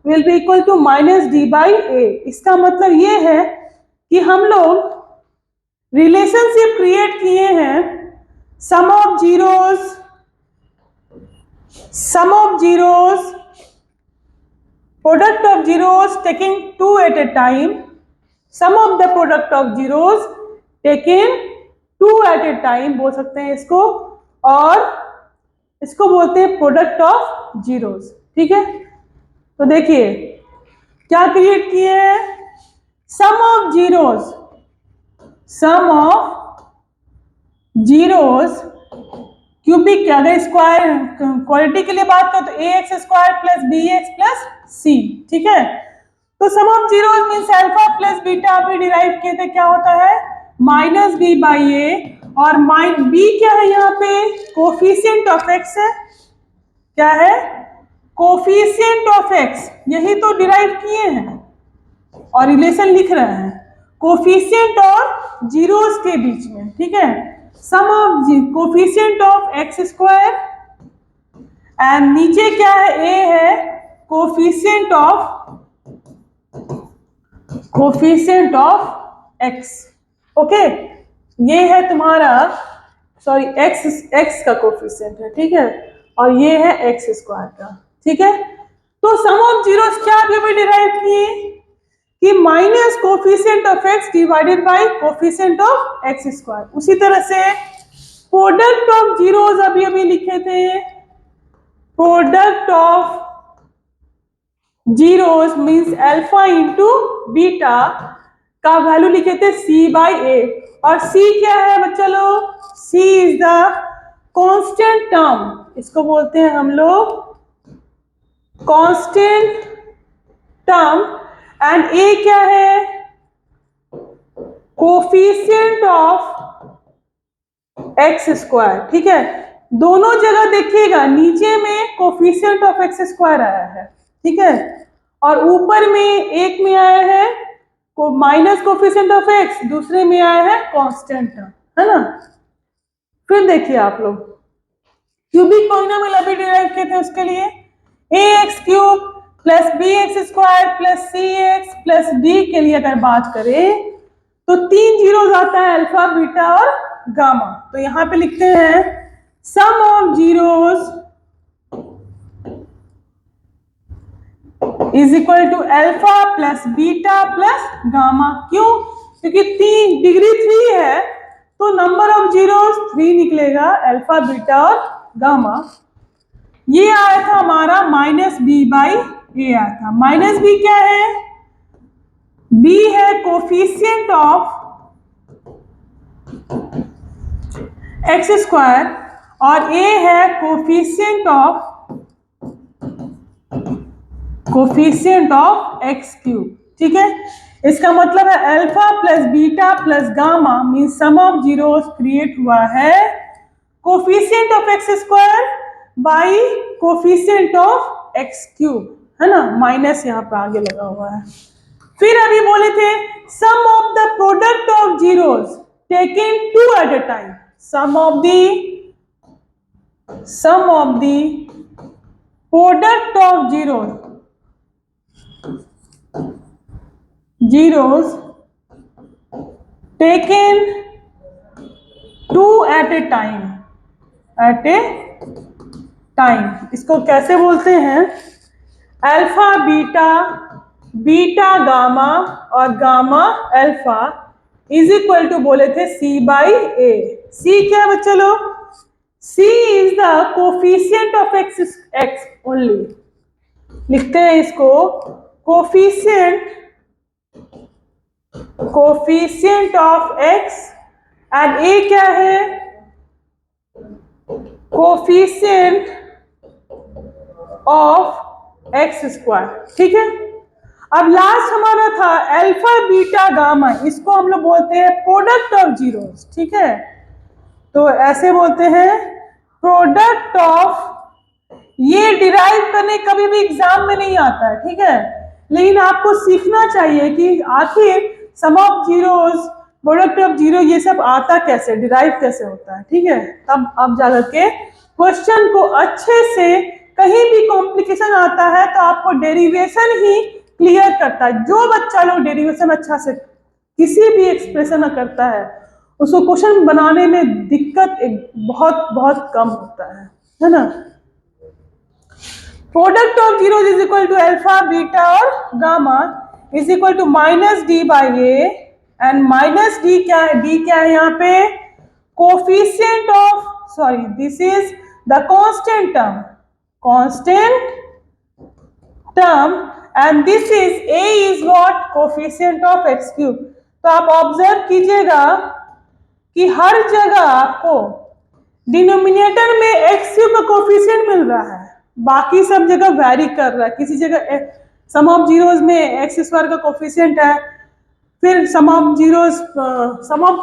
will be equal to -d/a। इसका मतलब ये है कि हम लोग रिलेशनशिप क्रिएट किए हैं, sum of zeros product of zeros taking 2 at a time, sum of the product of zeros taking 2 at a time बोल सकते हैं इसको, और इसको बोलते हैं प्रोडक्ट ऑफ जीरोस। ठीक है, तो देखिए क्या क्रिएट किए हैं, सम ऑफ जीरोस क्यूबिक, अगर स्क्वायर क्वालिटी के लिए बात करें तो ax² plus bx plus c। ठीक है, तो sum of zeros means alpha plus beta अभी डिराइव किए थे, क्या होता है -b/a, और b क्या है यहाँ पे, कोफिशिएंट ऑफ x है, क्या है, कोफिशिएंट ऑफ x, यही तो डिराइव किए हैं और रिलेशन लिख रहे हैं कोफिशिएंट और जीरोस के बीच में। ठीक है, sum of coefficient of x² and नीचे क्या है, a है कोफिशिएंट ऑफ x। ओके, ये है तुम्हारा, सॉरी x का कोफिशिएंट है। ठीक है, और ये है x² का। ठीक है, तो सम ऑफ जीरोस क्या अभी डिराइव किए कि minus coefficient of x divided by coefficient of x²। उसी तरह से प्रोडक्ट ऑफ जीरोस अभी लिखे थे, product of zeros means alpha into beta का वैल्यू लिखे थे c/a, और c क्या है बच्चा लोग, c is the constant term, इसको बोलते हैं हम लोग कांस्टेंट टर्म, एंड a क्या है, कोफिशिएंट ऑफ x²। ठीक है, दोनों जगह देखिएगा, नीचे में कोफिशिएंट ऑफ x² आया है, ठीक है, और ऊपर में एक में आया है को माइनस कोफिशिएंट ऑफ x, दूसरे में आया है कांस्टेंट टर्म, है ना। फिर देखिए आप लोग क्यूबिक पॉलिनोमियल अभी डिराइव किए थे, उसके लिए ax³ plus bx² plus cx plus d के लिए अगर बात करें तो 3 जीरोस आता है, अल्फा बीटा और गामा। तो यहां पे लिखते हैं sum of zeros is equal to alpha plus beta plus gamma. क्यों, क्योंकि 3 डिग्री 3 है, तो नंबर ऑफ जीरोस 3 निकलेगा, अल्फा बीटा और गामा। ये आया था हमारा -b/a आया था। -b क्या है, b है कोफिशिएंट ऑफ x² और a है कोफिशिएंट ऑफ x³। ठीक है, इसका मतलब है alpha plus beta plus gamma means sum of zeros create हुआ है coefficient of x² by coefficient of x³, है ना, माइनस यहाँ पे आगे लगा हुआ है। फिर अभी बोले थे sum of the product of zeros taking 2 at a time, sum of the product of zeros zeros taken 2 at a time, इसको कैसे बोलते हैं? अल्फा बीटा, बीटा गामा और gamma alpha is equal to बोले थे सी बाई ए। सी क्या है बच्चा लोग? C is the coefficient of x only, लिखते हैं इसको coefficient of x, and a क्या है? Coefficient of x square. ठीक है, अब लास्ट हमारा था अल्फा बीटा गामा, इसको हम लोग बोलते हैं प्रोडक्ट ऑफ जीरोस। ठीक है, तो ऐसे बोलते हैं प्रोडक्ट ऑफ, ये डिराइव करने कभी भी एग्जाम में नहीं आता है। ठीक है, लेकिन आपको सीखना चाहिए कि आखिर sum of zeros, product of zero, ये सब आता कैसे, डिराइव कैसे होता है। ठीक है, तब आप जाकर के क्वेश्चन को अच्छे से, कहीं भी कॉम्प्लिकेशन आता है तो आपको डेरिवेशन ही क्लियर करता है। जो बच्चा लोग डेरिवेशन अच्छा से किसी भी एक्सप्रेशन में करता है, उसको क्वेश्चन बनाने में दिक्कत बहुत बहुत कम होता है ना। Product of zero is equal to alpha beta और gamma is equal to minus d by a, and minus d क्या है? डी क्या है यहाँ पे? Coefficient of, sorry this is the constant term and this is a is what? Coefficient of x cube. तो आप observe कीजिएगा कि हर जगह आपको डिनोमिनेटर में x क्यूब का कोफिशिएंट मिल रहा है, बाकी सब जगह वैरी कर रहा है। किसी जगह सम ऑफ जीरोस में x स्क्वायर का कोफिशिएंट है, फिर sum of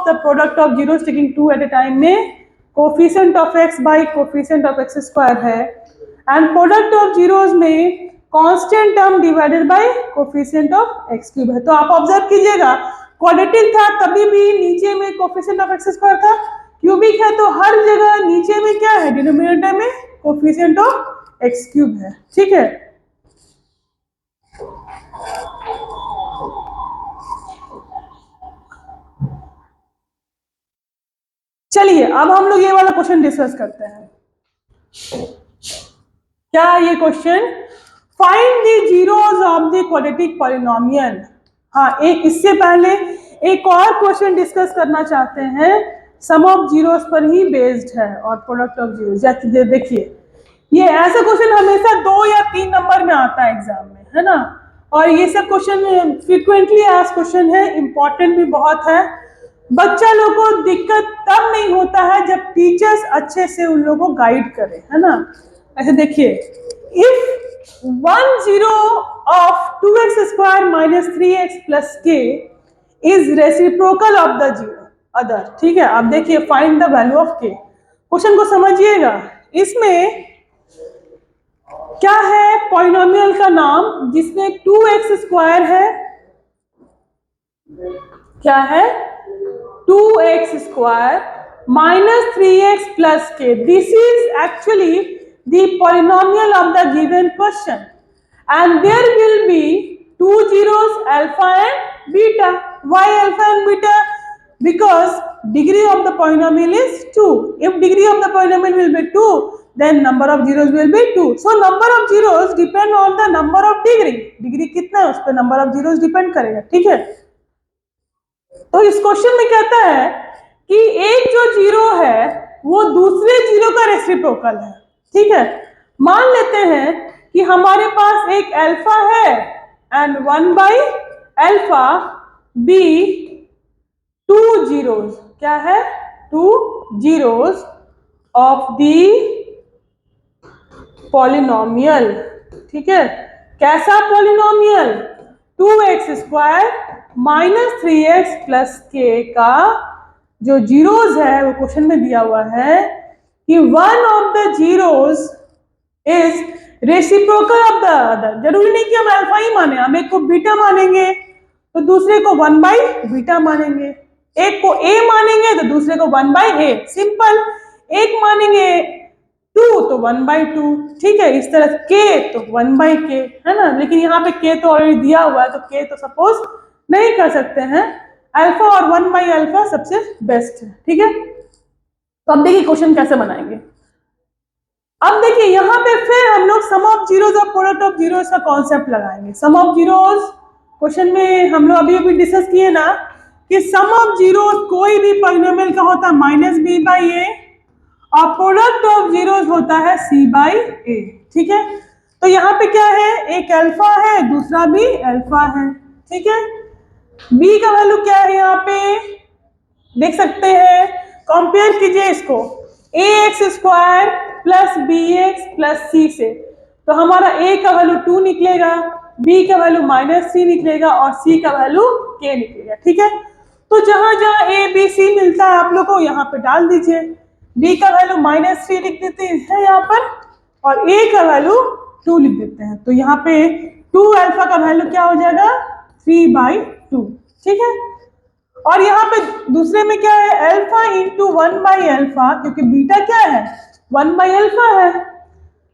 the product of zeros taking 2 at a time में coefficient of x by coefficient of x square है, एंड प्रोडक्ट ऑफ जीरोस में constant term divided by coefficient of x cube है। तो आप observe कीजिएगा, quadratic था तभी भी नीचे में कोफिशिएंट ऑफ x स्क्वायर था, क्यूबिक है तो हर जगह नीचे में क्या है? डिनोमिनेटर में कोफिशिएंट ऑफ x क्यूब है। ठीक है, चलिए अब हम लोग ये वाला क्वेश्चन डिस्कस करते हैं। क्या ये question? Find the zeros of the quadratic polynomial. हाँ, एक इससे पहले एक और क्वेश्चन डिस्कस करना चाहते हैं, सम ऑफ जीरोस पर ही बेस्ड है और प्रोडक्ट ऑफ जीरोस। जैसे देखिए, ये ऐसा क्वेश्चन हमेशा 2 या 3 नंबर में आता है एग्जाम में, है ना, और ये सब क्वेश्चन फ्रीक्वेंटली आस्क्ड क्वेश्चन है, इंपॉर्टेंट भी बहुत है। बच्चा लोग को दिक्कत तब नहीं होता है जब टीचर्स अच्छे से उन लोगों को गाइड करें, है ना। ऐसे देखिए, if 1 zero of 2x square minus 3x plus k is reciprocal of the zero other. ठीक है, आप देखिए, find the value of k। Question को समझिएगा, इसमें क्या है? पॉलिनोमियल का नाम जिसमें 2x स्क्वायर है, क्या है? 2x square minus 3x plus k. This is actually the polynomial of the given question, and there will be two zeros, alpha and beta. Why alpha and beta? Because degree of the polynomial is 2. If degree of the polynomial will be 2, then number of zeros will be 2. So number of zeros depend on the number of degree. Degree कितना है उस पर number of zeros depend करेगा। ठीक है, तो इस question में कहता है कि एक जो जीरो है वो दूसरे जीरो का रेसिप्रोकल है। ठीक है, मान लेते हैं कि हमारे पास एक अल्फा है and 1 by alpha be 2 zeros. क्या है? 2 जीरोस ऑफ दी पॉलिनोमियल। ठीक है, कैसा polynomial? 2x square minus 3x plus के का जो जीरोस है वो क्वेश्चन में दिया हुआ है कि one of the zeros is reciprocal of the other. जरूरी नहीं कि हम अल्फा ही माने, हम एक को बीटा मानेंगे तो दूसरे को 1 बाई बीटा मानेंगे, एक को ए मानेंगे तो दूसरे को 1 बाई ए। सिंपल। एक मानेंगे 2 तो 1/2, ठीक है। इस तरह k तो 1/k, है ना। लेकिन यहाँ पे k तो ऑलरेडी दिया हुआ है, तो k तो सपोज नहीं कर सकते हैं। अल्फा और 1/अल्फा सबसे बेस्ट है, ठीक है। तो अब देखिए क्वेश्चन कैसे बनाएंगे। अब देखिए यहाँ पे फिर हम लोग सम ऑफ जीरोस और प्रोडक्ट ऑफ जीरोस का कॉन्सेप्ट लगाएंगे। सम ऑफ जीरोस क्वेश्चन में हम लोग अभी डिस्कस किए ना कि सम ऑफ जीरोस कोई भी पॉलिनोमियल का होता है -b/a और प्रोडक्ट ऑफ जीरोस होता है c/a, ठीक है। तो यहाँ पे क्या है, एक अल्फा है, दूसरा भी अल्फा है, ठीक है। b का वैल्यू क्या है, यहाँ पे देख सकते हैं, कंपेयर कीजिए इसको ax² plus bx plus c से। तो हमारा a का वैल्यू 2 निकलेगा, b का वैल्यू -3 निकलेगा और c का वैल्यू k निकलेगा, ठीक है। तो जहां जहां a b c मिलता है आप लोग को यहाँ पे डाल दीजिए। b का वैल्यू -3 लिख देते हैं यहाँ पर और a का वैल्यू 2 लिख देते हैं। तो यहाँ पे 2 अल्फा का वैल्यू क्या हो जाएगा, 3/2, ठीक है। और यहाँ पे दूसरे में क्या है, अल्फा इंटू 1/अल्फा, क्योंकि बीटा क्या है, 1/अल्फा है।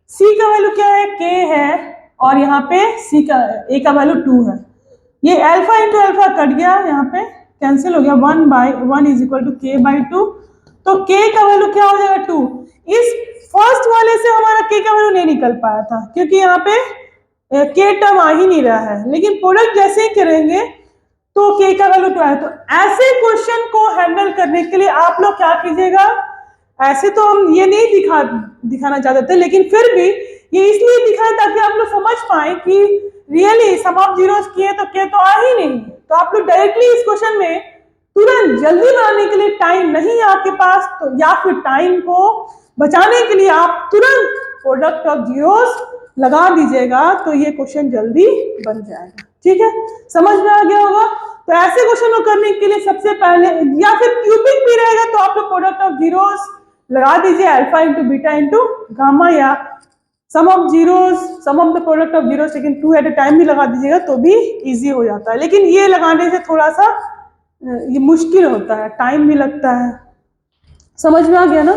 सी का वैल्यू क्या है, k है, और यहाँ पे सी का a का वैल्यू 2 है। ये अल्फा इंटू अल्फा कट गया, यहाँ पे कैंसिल हो गया, 1/1 इज इक्वल टू k/2। तो k का वैल्यू क्या हो जाएगा, 2। इस फर्स्ट वाले से हमारा k का वैल्यू नहीं निकल पाया था क्योंकि यहाँ पे k टर्म आ ही नहीं रहा है, लेकिन प्रोडक्ट जैसे ही करेंगे तो k का वैल्यू 2 है। तो ऐसे क्वेश्चन को हैंडल करने के लिए आप लोग क्या कीजिएगा, ऐसे तो हम ये नहीं दिखाना चाहते थे, लेकिन फिर भी ये इसलिए दिखाएं ताकि आप लोग समझ पाए कि रियली सम ऑफ जीरोस किए तो k तो आ ही नहीं। तो आप लोग डायरेक्टली इस क्वेश्चन में तुरंत जल्दी बनाने के लिए टाइम नहीं है आपके पास, तो या फिर टाइम को बचाने के लिए आप तुरंत प्रोडक्ट ऑफ जीरोस लगा दीजिएगा, तो ये क्वेश्चन जल्दी बन जाएगा, ठीक है। समझ में आ गया होगा। तो ऐसे क्वेश्चन को करने के लिए सबसे पहले, या फिर क्यूबिक भी रहेगा तो आप लोग प्रोडक्ट ऑफ जीरोस लगा दीजिए, alpha into beta into gamma, या sum of zeros, sum of the product of zeros, लेकिन 2 एट ए टाइम भी लगा दीजिएगा तो भी इजी हो जाता है। लेकिन ये लगाने से थोड़ा सा ये मुश्किल होता है, टाइम भी लगता है। समझ में आ गया ना।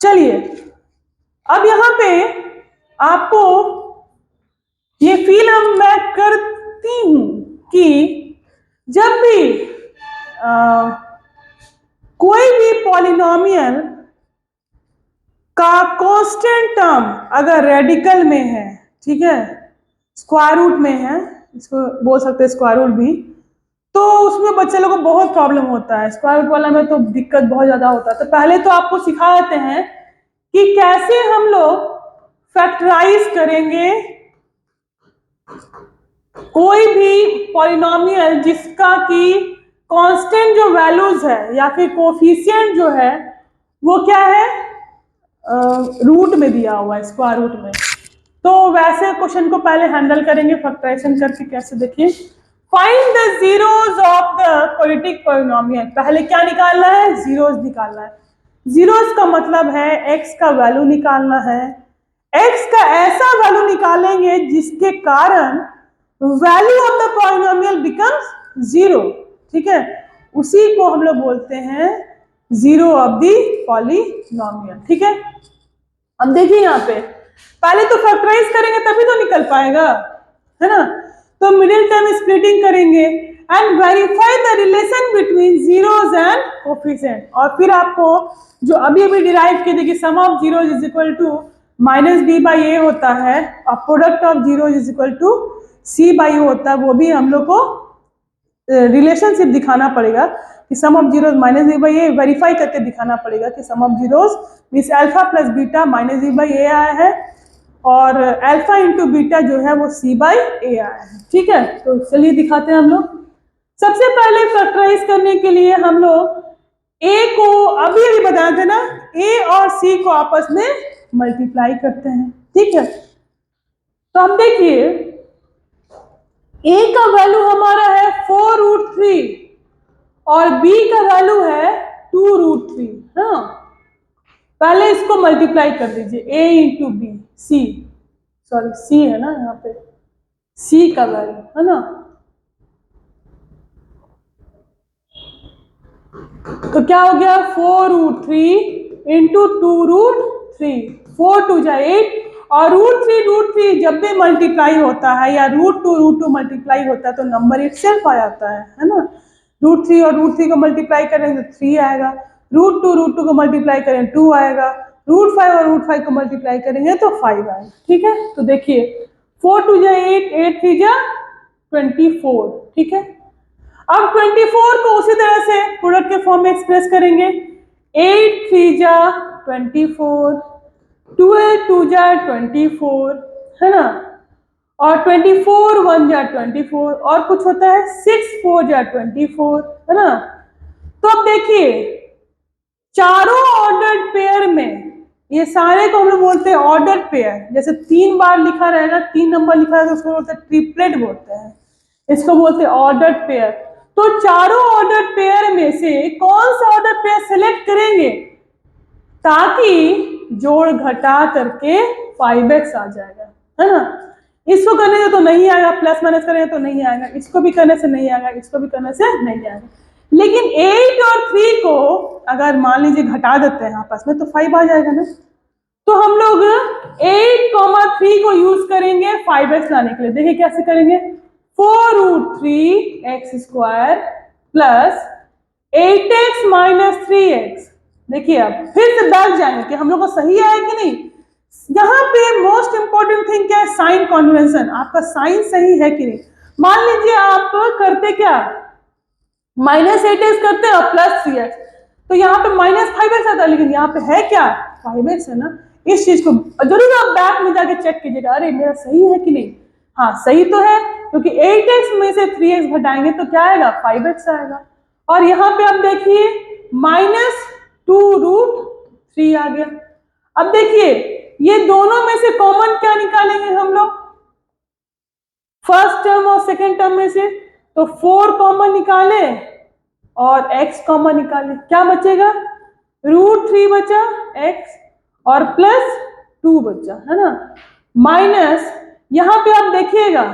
चलिए अब यहाँ पे आपको ये फील मैं करती हूं कि जब भी कोई भी पॉलिनोमियल का कांस्टेंट टर्म अगर रेडिकल में है, ठीक है, स्क्वायर रूट में है, इसको बोल सकते हैं स्क्वायर रूट भी, तो उसमें बच्चे लोगों को बहुत प्रॉब्लम होता है। स्क्वायर रूट वाला में तो दिक्कत बहुत ज्यादा होता है। तो पहले तो आपको सिखा देते हैं कि कैसे हम लोग फैक्टराइज करेंगे कोई भी पॉलिनोमियल जिसका कि कांस्टेंट जो वैल्यूज है या फिर कोफिशिएंट जो है वो क्या है, रूट में दिया हुआ है, स्क्वायर रूट में। तो वैसे क्वेश्चन को पहले हैंडल करेंगे फैक्टराइजेशन करके। कैसे, देखिए, find the zeros of the quadratic polynomial. पहले क्या निकालना है, जीरोस निकालना है। जीरोस का मतलब है एक्स का वैल्यू निकालना है। एक्स का ऐसा वैल्यू निकालेंगे जिसके कारण value of the polynomial becomes 0, ठीक है। उसी को हम लोग बोलते हैं जीरो ऑफ द पॉलिनोमियल, ठीक है। अब देखिए यहाँ पे पहले तो फैक्टराइज करेंगे तभी तो निकल पाएगा, है ना। तो मिडिल टर्म स्प्लिटिंग करेंगे and verify the relation between zeros and coefficient. और फिर आपको जो अभी अभी डिराइव किए थे कि sum of zeros is equal to -b/a होता है और product of zeros is equal to c/u होता है, वो भी हम लोग को रिलेशनशिप दिखाना पड़ेगा कि sum of zeros -b/a, verify करके दिखाना पड़ेगा कि sum of zeros means alpha plus beta -b/a आया है और अल्फा इंटू बीटा जो है वो c/a आया है, ठीक है। तो चलिए दिखाते हैं हम लोग। सबसे पहले फैक्टराइज करने के लिए हम लोग a को अभी अभी बताए थे ना, a और c को आपस में मल्टीप्लाई करते हैं, ठीक है। तो अब देखिए a का वैल्यू हमारा है 4√3 और b का वैल्यू है 2√3। हाँ, पहले इसको मल्टीप्लाई कर दीजिए, a इंटू बी, c है ना यहाँ पे, c का वैल्यू है ना। तो क्या हो गया 4√3 इंटू 2√3, 4 2 जा 8, और √3 जब भी मल्टीप्लाई होता है या √2 मल्टीप्लाई होता है तो नंबर इटसेल्फ आ जाता है ना। √3 और √3 को मल्टीप्लाई करेंगे तो 3 आएगा, √2 को मल्टीप्लाई करें 2 आएगा, √5 और √5 को मल्टीप्लाई करेंगे तो 5 आएगा। ठीक है, तो देखिए 4 2 जा 8, 8 3 जा 24। ठीक है, अब 24 को उसी तरह से प्रोडक्ट के फॉर्म में एक्सप्रेस करेंगे, 8 3 जा 24, 12 2 जा 24, है ना, और 24 1 जा 24, और कुछ होता है 6 4 जा 24, है ना। तो अब देखिए चारों ऑर्डर्ड पेयर में ये सारे को हम लोग बोलते हैं ऑर्डर्ड पेयर। जैसे 3 बार लिखा रहेगा, 3 नंबर लिखा है तो उसको बोलते हैं ट्रिपलेट बोलते हैं, इसको बोलते हैं ऑर्डर्ड पेयर। तो चारों ऑर्डर्ड पेयर में से कौन सा ऑर्डर पेयर सेलेक्ट करेंगे ताकि जोड़ घटा करके 5x आ जाएगा, है ना। इसको करने से तो नहीं आएगा, प्लस माइनस करेंगे तो नहीं आएगा, इसको भी करने से नहीं आएगा, इसको भी करने से नहीं आएगा। लेकिन 8 और 3 को अगर मान लीजिए घटा देते हैं आपस में तो 5 आ जाएगा ना। तो हम लोग 8, 3 को यूज करेंगे 5x लाने के लिए। देखिए कैसे करेंगे, 4√3x² plus 8x minus 3x। देखिए अब फिर से बैठ जाएंगे कि हम लोग को सही है कि नहीं। यहाँ पे मोस्ट इंपॉर्टेंट थिंग क्या है, साइन कन्वेंशन, आपका साइन सही है कि नहीं। मान लीजिए आप करते क्या, -8x करते और प्लस 3x, तो यहाँ पे -5x आता है, लेकिन यहाँ पे है क्या 5x है ना। इस चीज को जरूर आप बैक में जाके चेक कीजिएगा, अरे मेरा सही है कि नहीं। हाँ सही तो है, क्योंकि 8x में से 3x घटाएंगे तो क्या आएगा 5x आएगा। और यहाँ पे आप देखिए -2√3 आ गया। अब देखिए ये दोनों में से कॉमन क्या निकालेंगे हम लोग, फर्स्ट टर्म और सेकेंड टर्म में से, तो 4 कॉमन निकाले और x कॉमन निकाले, क्या बचेगा √3 बचा x और प्लस 2 बचा, है ना, माइनस यहां पे आप देखिएगा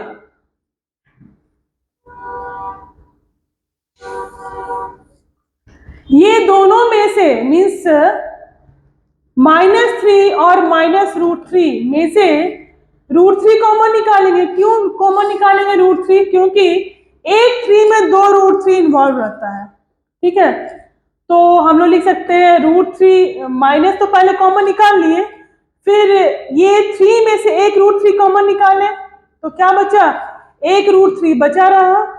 ये दोनों में से मीन्स -3 और -√3 में से √3 कॉमन निकालेंगे। क्यों कॉमन निकालेंगे √3, क्योंकि एक 3 में 2√3 इन्वॉल्व रहता है। ठीक है, तो हम लोग लिख सकते हैं √3 माइनस, तो पहले कॉमन निकाल लिए, फिर ये 3 में से एक √3 कॉमन निकाले तो क्या बचा, एक √3 बचा रहा,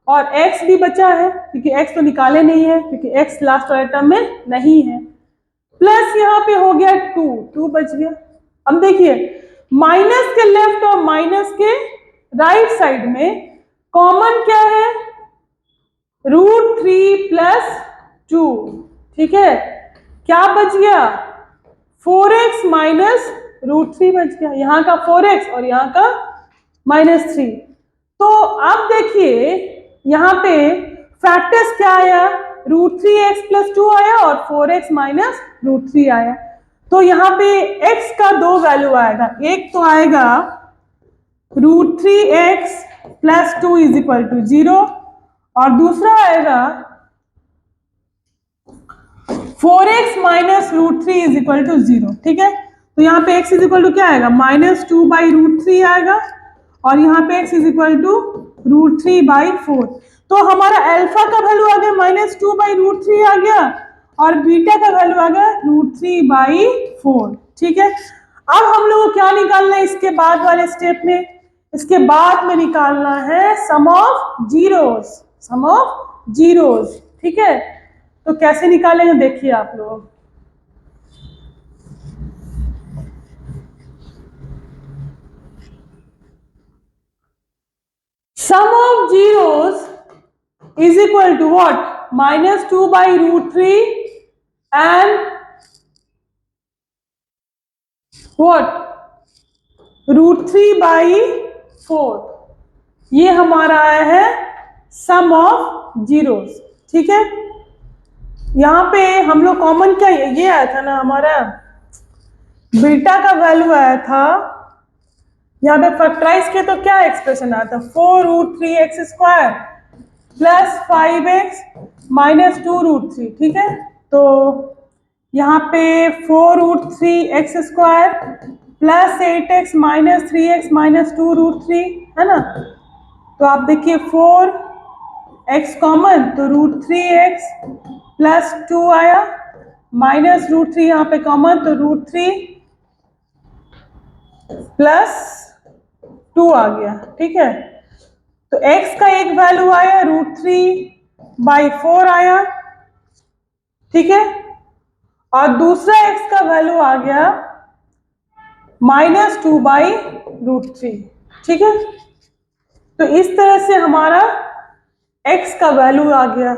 और x भी बचा है क्योंकि x तो निकाले नहीं है, क्योंकि x लास्ट वाले टर्म में नहीं है, प्लस यहाँ पे हो गया 2 बच गया। अब देखिए माइनस के लेफ्ट और माइनस के राइट साइड में कॉमन क्या है, √3 प्लस 2। ठीक है, क्या बच गया 4x माइनस √3 बच गया, यहाँ का 4x और यहाँ का -3। तो अब देखिए यहाँ पे फैक्टर्स क्या आया, √3x प्लस 2 आया और 4x माइनस √3 आया। तो यहाँ पे x का 2 वैल्यू आएगा, एक तो आएगा √3x plus 2 is equal to 0, और दूसरा आएगा 4x minus √3 is equal to 0। ठीक है, तो यहाँ पे x इज इक्वल टू क्या आएगा -2/√3 आएगा, और यहाँ पे x इज इक्वल टू √3/4। तो हमारा अल्फा का वैल्यू आ गया -2/√3 आ गया, और बीटा का वैल्यू आ गया √3/4। ठीक है, अब हम लोग को क्या निकालना है इसके बाद वाले स्टेप में, इसके बाद में निकालना है sum of zeros, sum of zeros. ठीक है, तो कैसे निकालेंगे देखिए आप लोग, sum of zeros is equal to what, -2/√3 and what, √3/4। ये हमारा आया है सम ऑफ जीरोस। ठीक है, यहाँ पे हम लोग कॉमन क्या ये आया था ना, हमारा बीटा का वैल्यू आया था, यहाँ पे फैक्टराइज के तो क्या एक्सप्रेशन आया था 4√3x² प्लस 5x-2√3, ठीक है। तो यहाँ पे 4√3x² प्लस 8x-3x-2√3 है ना। तो आप देखिए 4x कॉमन तो √3x प्लस 2 आया, -√3 यहाँ पे कॉमन तो √3 प्लस 2 आ गया, ठीक है। तो x का एक वैल्यू आया √3/4 आया, ठीक है। और दूसरा x का वैल्यू आ गया -2/√3, ठीक है। तो इस तरह से हमारा x का वैल्यू आ गया।